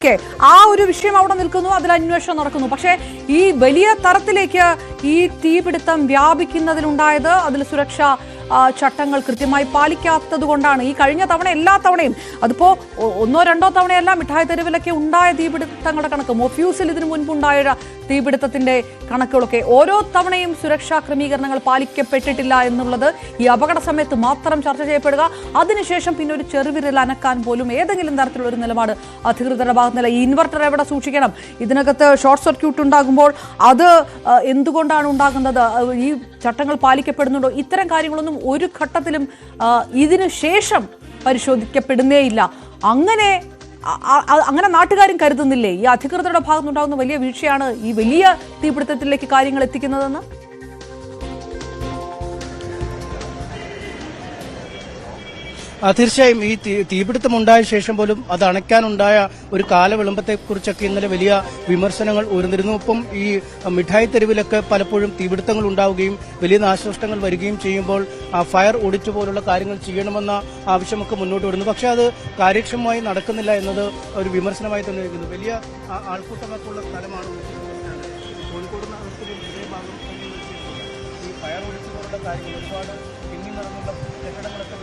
ആ ഒരു വിഷയം അവിടെ നിൽക്കുന്നു, അതിൽ അന്വേഷണം നടക്കുന്നു. പക്ഷേ ഈ വലിയ തരത്തിലേക്ക് ഈ തീപിടുത്തം വ്യാപിക്കുന്നതിലുണ്ടായത് അതിൽ സുരക്ഷാ ചട്ടങ്ങൾ കൃത്യമായി പാലിക്കാത്തത് കൊണ്ടാണ്. ഈ കഴിഞ്ഞ തവണ എല്ലാ തവണയും അതിപ്പോ ഒന്നോ രണ്ടോ തവണയല്ല മിഠായി തെരുവിലൊക്കെ ഉണ്ടായ തീപിടുത്തങ്ങളുടെ കണക്ക്, മൊഫ്യൂസിൽ ഇതിനു മുൻപുണ്ടായ തീപിടുത്തത്തിന്റെ കണക്കുകളൊക്കെ ഓരോ തവണയും സുരക്ഷാ ക്രമീകരണങ്ങൾ പാലിക്കപ്പെട്ടിട്ടില്ല എന്നുള്ളത് ഈ അപകട സമയത്ത് മാത്രം ചർച്ച ചെയ്യപ്പെടുക. അതിനുശേഷം പിന്നെ ഒരു ചെറുവിരൽ അനക്കാൻ പോലും ഏതെങ്കിലും തരത്തിലുള്ള ഒരു നിലപാട് അധികൃതരുടെ ഭാഗത്തുനിന്നില്ല. ഈ ഇൻവെർട്ടർ എവിടെ സൂക്ഷിക്കണം, ഇതിനകത്ത് ഷോർട്ട് സർക്യൂട്ട് ഉണ്ടാകുമ്പോൾ അത് എന്തുകൊണ്ടാണ് ഉണ്ടാകുന്നത്, ഈ ചട്ടങ്ങൾ പാലിക്കപ്പെടുന്നുണ്ടോ, ഇത്തരം കാര്യങ്ങളൊന്നും ഒരു ഘട്ടത്തിലും ഇതിനു ശേഷം പരിശോധിക്കപ്പെടുന്നേയില്ല. അങ്ങനെ നാട്ടുകാരും കരുതുന്നില്ലേ ഈ അധികൃതരുടെ ഭാഗത്തുനിന്നുണ്ടാകുന്ന വലിയ വീഴ്ചയാണ് ഈ വലിയ തീപിടുത്തത്തിലേക്ക് കാര്യങ്ങൾ എത്തിക്കുന്നതെന്ന്? തീർച്ചയായും ഈ തീപിടുത്തം ഉണ്ടായ ശേഷം പോലും അത് അണയ്ക്കാനുണ്ടായ ഒരു കാലവിളംബത്തെക്കുറിച്ചൊക്കെ ഇന്നലെ വലിയ വിമർശനങ്ങൾ ഉയർന്നിരുന്നു. ഒപ്പം ഈ മിഠായി തെരുവിലൊക്കെ പലപ്പോഴും തീപിടുത്തങ്ങൾ ഉണ്ടാവുകയും വലിയ നാശനഷ്ടങ്ങൾ വരികയും ചെയ്യുമ്പോൾ ഫയർ ഓഡിറ്റ് പോലുള്ള കാര്യങ്ങൾ ചെയ്യണമെന്ന ആവശ്യമൊക്കെ മുന്നോട്ട് വരുന്നു. പക്ഷേ അത് കാര്യക്ഷമമായി നടക്കുന്നില്ല എന്നത് ഒരു വിമർശനമായി തന്നെ ഇരിക്കുന്നു. വലിയ ആൾക്കൂട്ടമൊക്കെ ഉള്ള സ്ഥലമാണ് കോഴിക്കോട് നഗരത്തിലെ ഹൃദയഭാഗം. ഈ ഫയർ ഓഡിറ്റ് പോലുള്ള കാര്യങ്ങൾ ഒരുപാട് പിന്നി നടന്നുള്ള കെട്ടിടങ്ങളൊക്കെ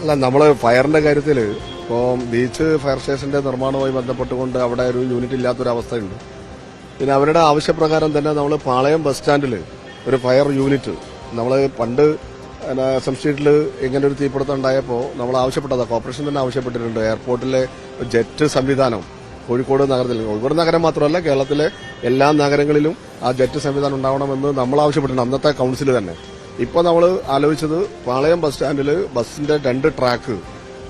അല്ല, നമ്മൾ ഫയറിന്റെ കാര്യത്തിൽ ഇപ്പോൾ ബീച്ച് ഫയർ സ്റ്റേഷന്റെ നിർമ്മാണവുമായി ബന്ധപ്പെട്ടുകൊണ്ട് അവിടെ ഒരു യൂണിറ്റ് ഇല്ലാത്തൊരവസ്ഥയുണ്ട്. പിന്നെ അവരുടെ ആവശ്യപ്രകാരം തന്നെ നമ്മൾ പാളയം ബസ് സ്റ്റാൻഡിൽ ഒരു ഫയർ യൂണിറ്റ് നമ്മൾ പണ്ട് എസ്എം സ്ട്രീറ്റിൽ ഇങ്ങനെ ഒരു തീപിടുത്തം ഉണ്ടായപ്പോൾ നമ്മൾ ആവശ്യപ്പെട്ടതാണ്, കോർപ്പറേഷൻ തന്നെ ആവശ്യപ്പെട്ടിട്ടുണ്ട്, എയർപോർട്ടിലെ ജെറ്റ് സംവിധാനം കോഴിക്കോട് നഗരം മാത്രമല്ല കേരളത്തിലെ എല്ലാ നഗരങ്ങളിലും ആ ജെറ്റ് സംവിധാനം ഉണ്ടാവണമെന്ന് നമ്മൾ ആവശ്യപ്പെട്ടിട്ടുണ്ട് അന്നത്തെ കൌൺസിൽ തന്നെ. ഇപ്പോൾ നമ്മൾ ആലോചിച്ചത് പാളയം ബസ് സ്റ്റാൻഡിൽ ബസിന്റെ 2 ട്രാക്ക്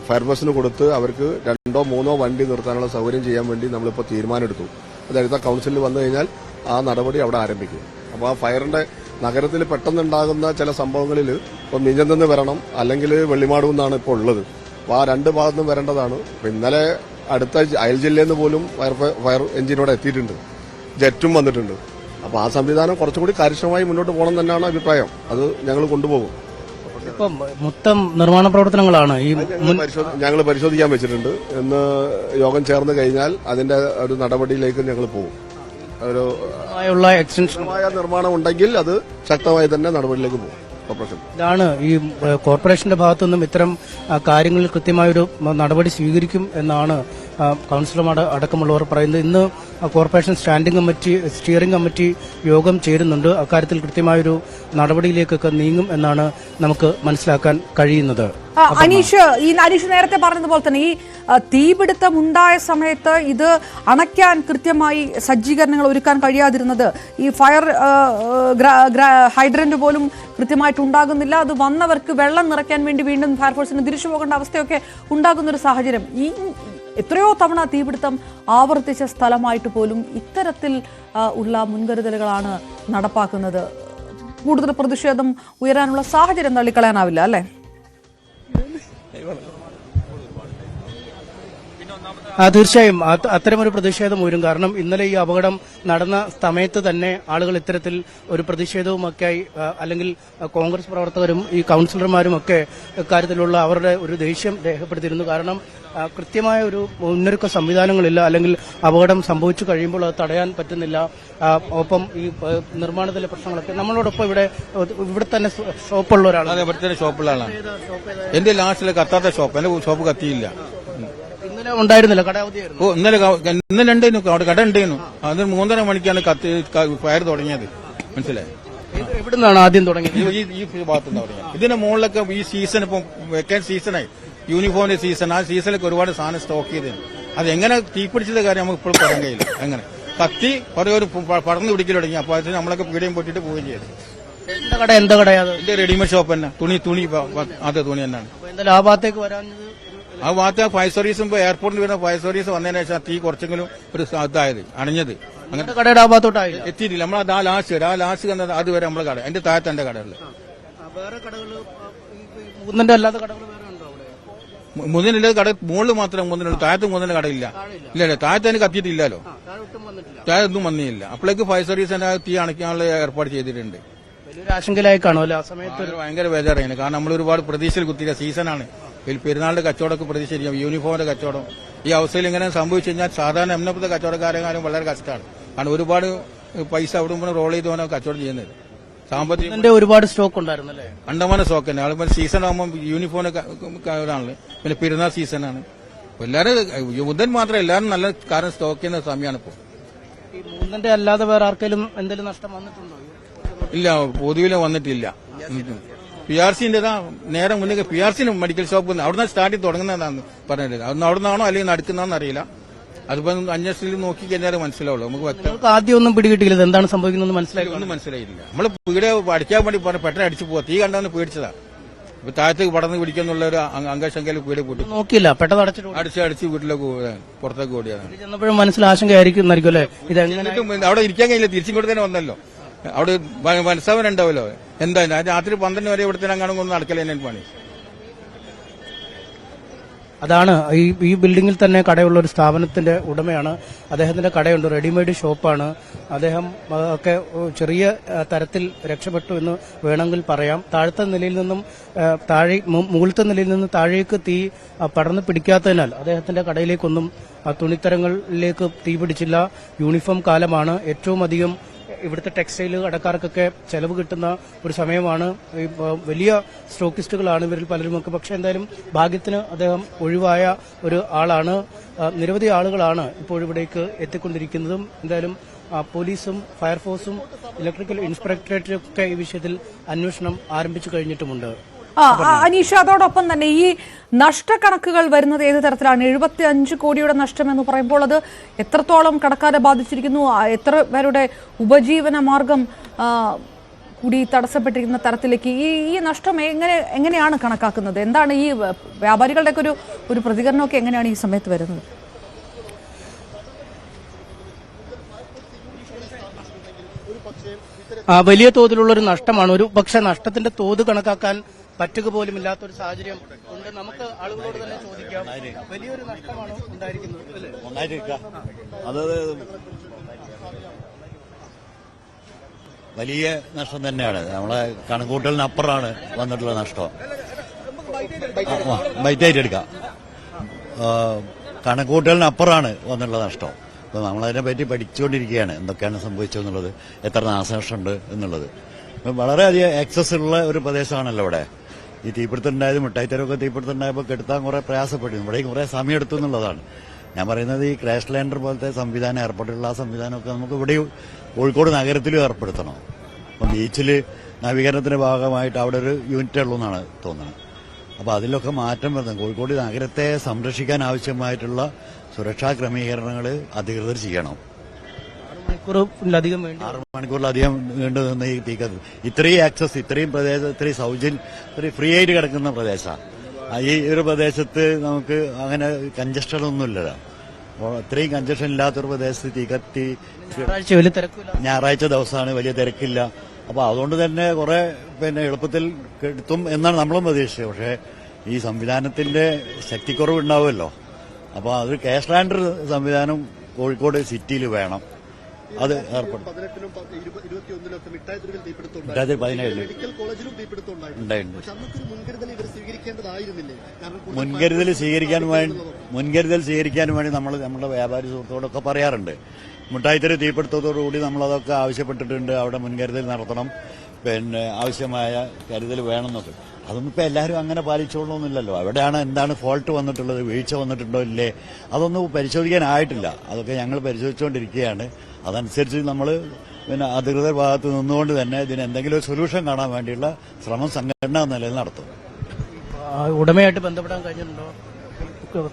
ഫയർഫോഴ്സിന് കൊടുത്ത് അവർക്ക് 2 or 3 വണ്ടി നിർത്താനുള്ള സൗകര്യം ചെയ്യാൻ വേണ്ടി നമ്മളിപ്പോൾ തീരുമാനമെടുത്തു. അത് അടുത്ത കൌൺസിലിൽ വന്നു കഴിഞ്ഞാൽ ആ നടപടി അവിടെ ആരംഭിക്കും. അപ്പോൾ ആ ഫയറിന്റെ നഗരത്തിൽ പെട്ടെന്നുണ്ടാകുന്ന ചില സംഭവങ്ങളിൽ ഇപ്പോൾ മിഞ്ഞന്തെന്ന് വരണം, അല്ലെങ്കിൽ വെള്ളിമാടു നിന്നാണ് ഇപ്പോൾ ഉള്ളത്. അപ്പോൾ ആ 2 ഭാഗത്തുനിന്നും വരേണ്ടതാണ്. ഇന്നലെ അടുത്ത അയൽ ജില്ലയിൽ നിന്ന് പോലും ഫയർ എഞ്ചിനോടെ എത്തിയിട്ടുണ്ട്, ജെറ്റും വന്നിട്ടുണ്ട്. അപ്പോൾ ആ സംവിധാനം കുറച്ചുകൂടി കാര്യക്ഷമമായി മുന്നോട്ട് പോകണം തന്നെയാണ് അഭിപ്രായം. അത് ഞങ്ങൾ കൊണ്ടുപോകും. ഇപ്പം മൊത്തം നിർമ്മാണ പ്രവർത്തനങ്ങളാണ് ഈ ഞങ്ങൾ പരിശോധിക്കാൻ വെച്ചിട്ടുണ്ട്. ഇന്ന് യോഗം ചേർന്ന് കഴിഞ്ഞാൽ അതിന്റെ ഒരു നടപടിയിലേക്ക് ഞങ്ങൾ പോകും. ഒരു എക്സ്റ്റൻഷനായ നിർമ്മാണം ഉണ്ടെങ്കിൽ അത് ശക്തമായി തന്നെ നടപടിയിലേക്ക് പോകും. ഇതാണ് ഈ കോർപ്പറേഷന്റെ ഭാഗത്തുനിന്നും ഇത്തരം കാര്യങ്ങളിൽ കൃത്യമായൊരു നടപടി സ്വീകരിക്കും എന്നാണ് കൌൺസിലർമാർ അടക്കമുള്ളവർ പറയുന്നത്. ഇന്ന് കോർപ്പറേഷൻ സ്റ്റിയറിംഗ് കമ്മിറ്റി യോഗം ചേരുന്നുണ്ട്. അക്കാര്യത്തിൽ കൃത്യമായൊരു നടപടിയിലേക്കൊക്കെ നീങ്ങും എന്നാണ് നമുക്ക് മനസ്സിലാക്കാൻ കഴിയുന്നത്. അനീഷ് നേരത്തെ പറഞ്ഞതുപോലെ തന്നെ ഈ തീപിടുത്തം ഉണ്ടായ സമയത്ത് ഇത് അണയ്ക്കാൻ കൃത്യമായി സജ്ജീകരണങ്ങൾ ഒരുക്കാൻ കഴിയാതിരുന്നത്, ഈ ഫയർ ഹൈഡ്രന്റ് പോലും കൃത്യമായിട്ട് ഉണ്ടാകുന്നില്ല, അത് വന്നവർക്ക് വെള്ളം നിറയ്ക്കാൻ വേണ്ടി വീണ്ടും ഫയർഫോഴ്സിന് തിരിച്ചു പോകേണ്ട അവസ്ഥയൊക്കെ ഉണ്ടാകുന്നൊരു സാഹചര്യം. ഈ എത്രയോ തവണ തീപിടുത്തം ആവർത്തിച്ച സ്ഥലമായിട്ട് പോലും ഇത്തരത്തിൽ ഉള്ള മുൻകരുതലുകളാണ് നടപ്പാക്കുന്നത്. കൂടുതൽ പ്രതിഷേധം ഉയരാനുള്ള സാഹചര്യം തള്ളിക്കളയാനാവില്ല അല്ലേ? തീർച്ചയായും അത്തരമൊരു പ്രതിഷേധം ഉയരും. കാരണം ഇന്നലെ ഈ അപകടം നടന്ന സമയത്ത് തന്നെ ആളുകൾ ഇത്തരത്തിൽ ഒരു പ്രതിഷേധവുമൊക്കെയായി, അല്ലെങ്കിൽ കോൺഗ്രസ് പ്രവർത്തകരും ഈ കൌൺസിലർമാരും ഒക്കെ ഇക്കാര്യത്തിലുള്ള അവരുടെ ഒരു ദേഷ്യം രേഖപ്പെടുത്തിയിരുന്നു. കാരണം കൃത്യമായ ഒരു മുന്നൊരുക്ക സംവിധാനങ്ങളില്ല, അല്ലെങ്കിൽ അപകടം സംഭവിച്ചു കഴിയുമ്പോൾ അത് തടയാൻ പറ്റുന്നില്ല. ഒപ്പം ഈ നിർമ്മാണത്തിലെ പ്രശ്നങ്ങളൊക്കെ. നമ്മളോടൊപ്പം ഇവിടെ തന്നെ ഷോപ്പുള്ള ഒരാളാണ്. ഇവിടുത്തെ ഷോപ്പുള്ള ആളാണ്. എന്റെ ലാസ്റ്റിലെ കത്താത്ത ഷോപ്പ്, എന്റെ ഷോപ്പ് കത്തിയില്ല. ഇന്നലെ ഉണ്ടായിരുന്നില്ല, കട അവധിയായിരുന്നു. ഇന്നലെ ഉണ്ടായിരുന്നു, അവിടെ കട ഉണ്ടായിരുന്നു. അത് 3:30 മണിക്കാണ് ഫയർ തുടങ്ങിയത്. മനസ്സിലായി? എവിടെ നിന്നാണ് ആദ്യം തുടങ്ങിയത്? ഈ ഭാഗത്തുനിന്ന് തുടങ്ങിയത്. ഇതിന്റെ മുകളിലൊക്കെ ഈ സീസൺ ഇപ്പം വെക്കാൻ സീസണായി, യൂണിഫോമിന്റെ സീസൺ. ആ സീസണിലൊക്കെ ഒരുപാട് സാധനം സ്റ്റോക്ക് ചെയ്തത്. അത് എങ്ങനെ തീപിടിച്ചത് കാര്യം നമുക്ക് ഇപ്പോഴും പറയാൻ കഴിയില്ല. എങ്ങനെ കത്തി ഒരു പടർന്നു പിടിക്കൽ തുടങ്ങി. അപ്പൊ അതിന് നമ്മളൊക്കെ പീടിയും പൊട്ടിട്ട് പോവുകയും ചെയ്തു. എന്താ കട? എന്റെ റെഡിമെയ്ഡ് ഷോപ്പ് തന്നെ, തുണി അത് തുണി തന്നെയാണ്. ആ ഭാഗത്തേക്ക് വരാഞ്ഞത്? ആ ഭാഗത്ത് ഫയർ സർവീസും എയർപോർട്ടിൽ വരുന്ന ഫയർ സർവീസ് വന്നതിന് ശേഷം തീ കുറച്ചെങ്കിലും ഒരു ഇതായത് അണഞ്ഞത്. അങ്ങനെ കടയുടെ ആ ഭാഗത്തോട്ടായി എത്തിയിട്ടില്ല. നമ്മൾ ആ ലാസ്റ്റ് കണ്ടത് അതുവരെ നമ്മളെ കട, എന്റെ താഴത്തെ എന്റെ കടകളിൽ. വേറെ കടകൾ മൂന്നിന്റെ അല്ലാത്ത കടകൾ വേറെ ഉണ്ടോ അവിടെ? മുന്നിലുള്ള കട മുകളിൽ മാത്രം മുന്നിലുള്ള, താഴത്ത് മുന്നിന്റെ കടയില്ല. ഇല്ലല്ലേ, താഴത്ത് അതിന് കത്തിയിട്ടില്ലല്ലോ, താഴത്തൊന്നും വന്നില്ല. അപ്പോഴേക്ക് ഫയർ സർവീസ് തീ അണയ്ക്കാനുള്ള ഏർപ്പാട് ചെയ്തിട്ടുണ്ട്. വലിയൊരു ആശങ്കയിലായി കാണുമല്ലോ ആ സമയത്ത്. ഭയങ്കര ബേജാറായിരുന്നു. കാരണം നമ്മൾ ഒരുപാട് പ്രതീക്ഷയിൽ കുത്തിയ സീസണാണ്. പെരുന്നാളിന്റെ കച്ചവടമൊക്കെ പ്രതീക്ഷിച്ചിരിക്കും, യൂണിഫോമിന്റെ കച്ചവടം. ഈ അവസ്ഥയിൽ ഇങ്ങനെ സംഭവിച്ചു കഴിഞ്ഞാൽ സാധാരണ എമ്മനപ്പത്തെ കച്ചവടക്കാരെക്കാരും വളരെ കഷ്ടമാണ്. കാരണം ഒരുപാട് പൈസ അവിടെ ഇവിടെ റോൾ ചെയ്ത് വേണം കച്ചവടം ചെയ്യുന്നത്. സാമ്പത്തിക ഒരുപാട് സ്റ്റോക്ക് ഉണ്ടായിരുന്നല്ലേ? കണ്ടമാന സ്റ്റോക്ക് തന്നെ. ആളുമ്പോൾ സീസൺ ആകുമ്പോൾ യൂണിഫോമിന്റെ ഇതാണല്ലോ, പിന്നെ പെരുന്നാൾ സീസണാണ്. എല്ലാവരും യുദ്ധൻ മാത്രം എല്ലാവരും നല്ല കാരണം സ്റ്റോക്ക് ചെയ്യുന്ന സമയമാണ് ഇപ്പോൾ. ഈ മൂന്നിന്റെ അല്ലാതെ വേറെ ആർക്കെങ്കിലും എന്തെങ്കിലും നഷ്ടം വന്നിട്ടുണ്ടോ? ഇല്ല, പൊതുവിലെ വന്നിട്ടില്ല. PRCന്റെ നേരെ മുന്നേ PRC മെഡിക്കൽ ഷോപ്പ് അവിടുന്ന് സ്റ്റാർട്ട് തുടങ്ങുന്നതാണ് പറഞ്ഞിട്ടില്ല. അതൊന്നും അവിടെ നിന്നാണോ അല്ലെങ്കിൽ നടക്കുന്നതെന്ന് അറിയില്ല. അതിപ്പം അന്വേഷണത്തിൽ നോക്കി കഴിഞ്ഞാൽ മനസ്സിലാവുള്ളൂ. നമുക്ക് ആദ്യം ഒന്നും പിടികിട്ടില്ല, എന്താണ് സംഭവിക്കുന്നത് മനസ്സിലായി. ഒന്നും മനസ്സിലായില്ല. നമ്മൾ വീട് അടിക്കാൻ വേണ്ടി പെട്ടെന്ന് അടിച്ചു പോവാ. തീ കണ്ടാന്ന് പേടിച്ചതാ. ഇപ്പൊ താഴത്തേക്ക് പടർന്ന് പിടിക്കാന്നുള്ള ഒരു അംഗശങ്കയിൽ വീട് കൂട്ടി നോക്കിയില്ല, പെട്ടെന്ന് അടിച്ച് വീട്ടിലേക്ക് പുറത്തേക്ക് ഓടിയതാണ്. ചെന്നപ്പോഴും മനസ്സിൽ ആശങ്കയായിരിക്കും അല്ലേ? അവിടെ ഇരിക്കാൻ കഴിയില്ല, തിരിച്ചിങ്ങോട്ട് തന്നെ വന്നല്ലോ. അവിടെ മനസ്സാവൻ ഉണ്ടാവല്ലോ. എന്തായാലും രാത്രി 12 വരെ ഇവിടെ തന്നെ അങ്ങനെ ഒന്നും നടക്കല എന്നെ പണി. അതാണ് ഈ ബിൽഡിംഗിൽ തന്നെ കടയുള്ള ഒരു സ്ഥാപനത്തിന്റെ ഉടമയാണ്. അദ്ദേഹത്തിന്റെ കടയുണ്ട്, റെഡിമെയ്ഡ് ഷോപ്പാണ്. അദ്ദേഹം ഒക്കെ ചെറിയ തരത്തിൽ രക്ഷപ്പെട്ടു എന്ന് വേണമെങ്കിൽ പറയാം. താഴത്തെ നിലയിൽ നിന്നും മുകളിലത്തെ നിലയിൽ നിന്ന് താഴേക്ക് തീ പടർന്നു പിടിക്കാത്തതിനാൽ അദ്ദേഹത്തിന്റെ കടയിലേക്കൊന്നും തുണിത്തരങ്ങളിലേക്ക് തീ പിടിച്ചില്ല. യൂണിഫോം കാലമാണ്. ഏറ്റവും അധികം ഇവിടുത്തെ ടെക്സ്റ്റൈൽ കടക്കാർക്കൊക്കെ ചെലവ് കിട്ടുന്ന ഒരു സമയമാണ്. വലിയ സ്റ്റോക്കിസ്റ്റുകളാണ് ഇവരിൽ പലരുമൊക്കെ. പക്ഷെ എന്തായാലും ഭാഗ്യത്തിന് അദ്ദേഹം ഒഴിവായ ഒരു ആളാണ്. നിരവധി ആളുകളാണ് ഇപ്പോഴിവിടേക്ക് എത്തിക്കൊണ്ടിരിക്കുന്നതും. എന്തായാലും പോലീസും ഫയർഫോഴ്സും ഇലക്ട്രിക്കൽ ഇൻസ്പെക്ടറേറ്റും ഒക്കെ ഈ വിഷയത്തിൽ അന്വേഷണം ആരംഭിച്ചു കഴിഞ്ഞിട്ടുമുണ്ട്. അനീഷ, അതോടൊപ്പം തന്നെ ഈ നഷ്ടക്കണക്കുകൾ വരുന്നത് ഏത് തരത്തിലാണ്? 75 കോടിയുടെ നഷ്ടം എന്ന് പറയുമ്പോൾ അത് എത്രത്തോളം കടക്കാരെ ബാധിച്ചിരിക്കുന്നു? എത്ര പേരുടെ ഉപജീവന മാർഗം കൂടി തടസ്സപ്പെട്ടിരിക്കുന്ന തരത്തിലേക്ക് ഈ നഷ്ടം എങ്ങനെയാണ് കണക്കാക്കുന്നത്? എന്താണ് ഈ വ്യാപാരികളുടെയൊക്കെ ഒരു പ്രതികരണമൊക്കെ എങ്ങനെയാണ് ഈ സമയത്ത് വരുന്നത്? വലിയ തോതിലുള്ള ഒരു നഷ്ടമാണ്. ഒരു പക്ഷേ നഷ്ടത്തിന്റെ തോത് കണക്കാക്കാൻ പറ്റുക പോലും ഇല്ലാത്തൊരു സാഹചര്യം ഉണ്ട്. നമുക്ക് ആളുകളോട് തന്നെ ചോദിക്കാം, വലിയൊരു നഷ്ടമാണ് ഉണ്ടായിരിക്കുന്നത്. അത് വലിയ നഷ്ടം തന്നെയാണ്. നമ്മളെ കണക്കൂട്ടലിനപ്പുറമാണ് വന്നിട്ടുള്ള നഷ്ടം. ബൈറ്റായിട്ട് എടുക്കാം. കണക്കൂട്ടലിനപ്പുറമാണ് വന്നിട്ടുള്ള നഷ്ടം. അപ്പൊ നമ്മളതിനെ പറ്റി പഠിച്ചുകൊണ്ടിരിക്കുകയാണ്, എന്തൊക്കെയാണ് സംഭവിച്ചതെന്നുള്ളത്, എത്ര നാശനഷ്ടമുണ്ട് എന്നുള്ളത്. വളരെയധികം ആക്സസ് ഉള്ള ഒരു പ്രദേശമാണല്ലോ ഇവിടെ. ഈ തീപിടുത്തമുണ്ടായത്, മിഠായിത്തരമൊക്കെ തീപിടുത്തമുണ്ടായപ്പോൾ കെടുത്താൻ കുറെ പ്രയാസപ്പെട്ടിരുന്നു. ഇവിടെയും കുറെ സമയം എടുത്തു എന്നുള്ളതാണ് ഞാൻ പറയുന്നത്. ഈ ക്രാഷ് ലാൻഡർ പോലത്തെ സംവിധാനം, എയർപോർട്ടിലുള്ള ആ സംവിധാനമൊക്കെ നമുക്ക് ഇവിടെ കോഴിക്കോട് നഗരത്തിലും ഏർപ്പെടുത്തണം. അപ്പം ബീച്ചിൽ നവീകരണത്തിന്റെ ഭാഗമായിട്ട് അവിടെ ഒരു യൂണിറ്റ് ഉള്ളൂ എന്നാണ് തോന്നുന്നത്. അപ്പൊ അതിലൊക്കെ മാറ്റം വരുന്നത്. കോഴിക്കോട് നഗരത്തെ സംരക്ഷിക്കാൻ ആവശ്യമായിട്ടുള്ള സുരക്ഷാ ക്രമീകരണങ്ങൾ അധികൃതർ ചെയ്യണം. 6 മണിക്കൂറിലധികം നീണ്ടു നിന്ന് ഈ തീക്കത്ത് ഇത്രയും ആക്സസ്, ഇത്രയും പ്രദേശം, ഇത്രയും സൗജന്യം, ഇത്രയും ഫ്രീ ആയിട്ട് കിടക്കുന്ന പ്രദേശമാണ്. ഈ ഒരു പ്രദേശത്ത് നമുക്ക് അങ്ങനെ കഞ്ചക്ഷനൊന്നുമില്ലല്ലോ. ഇത്രയും കഞ്ചക്ഷൻ ഇല്ലാത്തൊരു പ്രദേശത്ത് തീക്കത്തി ഞായറാഴ്ച ദിവസമാണ്, വലിയ തിരക്കില്ല. അപ്പൊ അതുകൊണ്ട് തന്നെ കുറെ എളുപ്പത്തിൽ കിട്ടും എന്നാണ് നമ്മളും പ്രതീക്ഷിച്ചത്. പക്ഷെ ഈ സംവിധാനത്തിന്റെ ശക്തിക്കുറവ് ഉണ്ടാവുമല്ലോ. അപ്പൊ അത് ക്യാഷ് ലാൻഡർ സംവിധാനം കോഴിക്കോട് സിറ്റിയിൽ വേണം. അത് ഏർപ്പെടും. 17 മുൻകരുതൽ സ്വീകരിക്കാൻ വേണ്ടി നമ്മൾ നമ്മുടെ വ്യാപാരി സുഹൃത്തുക്കളൊക്കെ പറയാറുണ്ട്. മിഠായിത്തെരുവ് തീപിടുത്തത്തോടുകൂടി നമ്മളതൊക്കെ ആവശ്യപ്പെട്ടിട്ടുണ്ട്. അവിടെ മുൻകരുതൽ നടത്തണം, ആവശ്യമായ കരുതൽ വേണമെന്നൊക്കെ. അതൊന്നും ഇപ്പൊ എല്ലാവരും അങ്ങനെ പാലിച്ചോളണമെന്നില്ലല്ലോ. എവിടെയാണ് എന്താണ് ഫോൾട്ട് വന്നിട്ടുള്ളത്, വീഴ്ച വന്നിട്ടുണ്ടോ ഇല്ലേ, അതൊന്നും പരിശോധിക്കാനായിട്ടില്ല. അതൊക്കെ ഞങ്ങൾ പരിശോധിച്ചുകൊണ്ടിരിക്കുകയാണ്. അതനുസരിച്ച് നമ്മൾ അധികൃതർ ഭാഗത്ത് നിന്നുകൊണ്ട് തന്നെ ഇതിന് എന്തെങ്കിലും ഒരു സൊല്യൂഷൻ കാണാൻ വേണ്ടിയുള്ള ശ്രമം സംഘടനാ നിലയിൽ നടത്തും. ഉടമയായിട്ട് ബന്ധപ്പെടാൻ കഴിഞ്ഞിട്ടുണ്ടോ?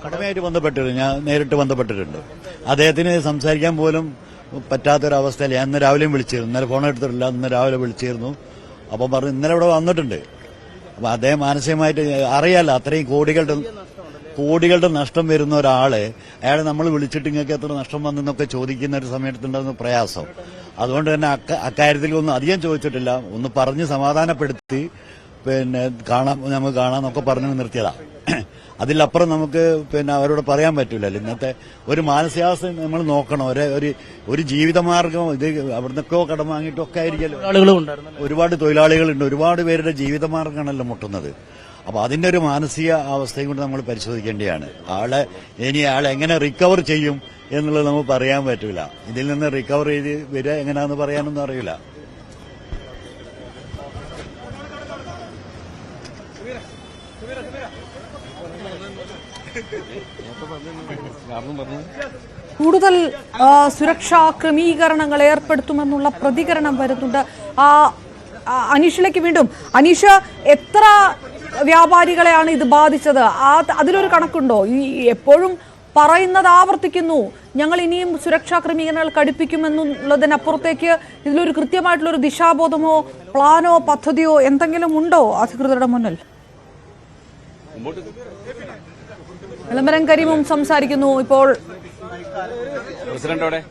ഉടമയായിട്ട് ബന്ധപ്പെട്ടിട്ടുണ്ട്, ഞാൻ നേരിട്ട് ബന്ധപ്പെട്ടിട്ടുണ്ട്. അദ്ദേഹത്തിന് സംസാരിക്കാൻ പോലും പറ്റാത്തൊരവസ്ഥയിൽ ഞാൻ ഇന്ന് രാവിലെയും വിളിച്ചിരുന്നു. ഇന്നലെ ഫോൺ എടുത്തിട്ടില്ല, ഇന്ന് രാവിലെ വിളിച്ചിരുന്നു. അപ്പം പറഞ്ഞു ഇന്നലെ ഇവിടെ വന്നിട്ടുണ്ട്. അപ്പൊ അദ്ദേഹം മാനസികമായിട്ട് അറിയാലോ, അത്രയും കോടികളുടെ നഷ്ടം വരുന്ന ഒരാള്, അയാളെ നമ്മൾ വിളിച്ചിട്ട് ഇങ്ങൾക്ക് എത്ര നഷ്ടം വന്നെന്നൊക്കെ ചോദിക്കുന്ന ഒരു സമയത്തുണ്ടാകുന്ന പ്രയാസം. അതുകൊണ്ട് തന്നെ അക്കാര്യത്തിൽ ഒന്നും അധികം ചോദിച്ചിട്ടില്ല. ഒന്ന് പറഞ്ഞ് സമാധാനപ്പെടുത്തി നമുക്ക് കാണാന്നൊക്കെ പറഞ്ഞു നിർത്തിയതാ. അതിലപ്പുറം നമുക്ക് അവരോട് പറയാൻ പറ്റൂലല്ലോ. ഇന്നത്തെ ഒരു മാനസികാവസ്ഥ നമ്മൾ നോക്കണം. ഒരു ജീവിതമാർഗം ഇത് അവിടുന്നൊക്കെ കടം വാങ്ങിയിട്ടൊക്കെ ആയിരിക്കും. ഒരുപാട് തൊഴിലാളികളുണ്ട്, ഒരുപാട് പേരുടെ ജീവിതമാർഗമാണല്ലോ മുട്ടുന്നത്. അപ്പൊ അതിന്റെ ഒരു മാനസിക അവസ്ഥയും കൂടി നമ്മൾ പരിശോധിക്കേണ്ടതാണ്. ആളെ എങ്ങനെ റിക്കവർ ചെയ്യും എന്നുള്ളത് നമുക്ക് പറയാൻ പറ്റൂല. ഇതിൽ നിന്ന് റിക്കവർ ചെയ്ത് വരിക എങ്ങനെയാണെന്ന് പറയാനൊന്നും അറിയില്ല. കൂടുതൽ സുരക്ഷാ ക്രമീകരണങ്ങൾ ഏർപ്പെടുത്തുമെന്നുള്ള പ്രതികരണം വരുന്നുണ്ട്. അനീഷിലേക്ക് വീണ്ടും. അനീഷ്, എത്ര വ്യാപാരികളെയാണ് ഇത് ബാധിച്ചത്? അതിലൊരു കണക്കുണ്ടോ? ഈ എപ്പോഴും പറയുന്നത് ആവർത്തിക്കുന്നു, ഞങ്ങൾ ഇനിയും സുരക്ഷാ ക്രമീകരണങ്ങൾ കടുപ്പിക്കുമെന്നുള്ളതിനപ്പുറത്തേക്ക് ഇതിലൊരു കൃത്യമായിട്ടുള്ള ഒരു ദിശാബോധമോ പ്ലാനോ പദ്ധതിയോ എന്തെങ്കിലും ഉണ്ടോ അധികൃതരുടെ മുന്നിൽ? വിളംബരം കരീമും സംസാരിക്കുന്നു ഇപ്പോൾ. പ്രസിഡന്റോടെ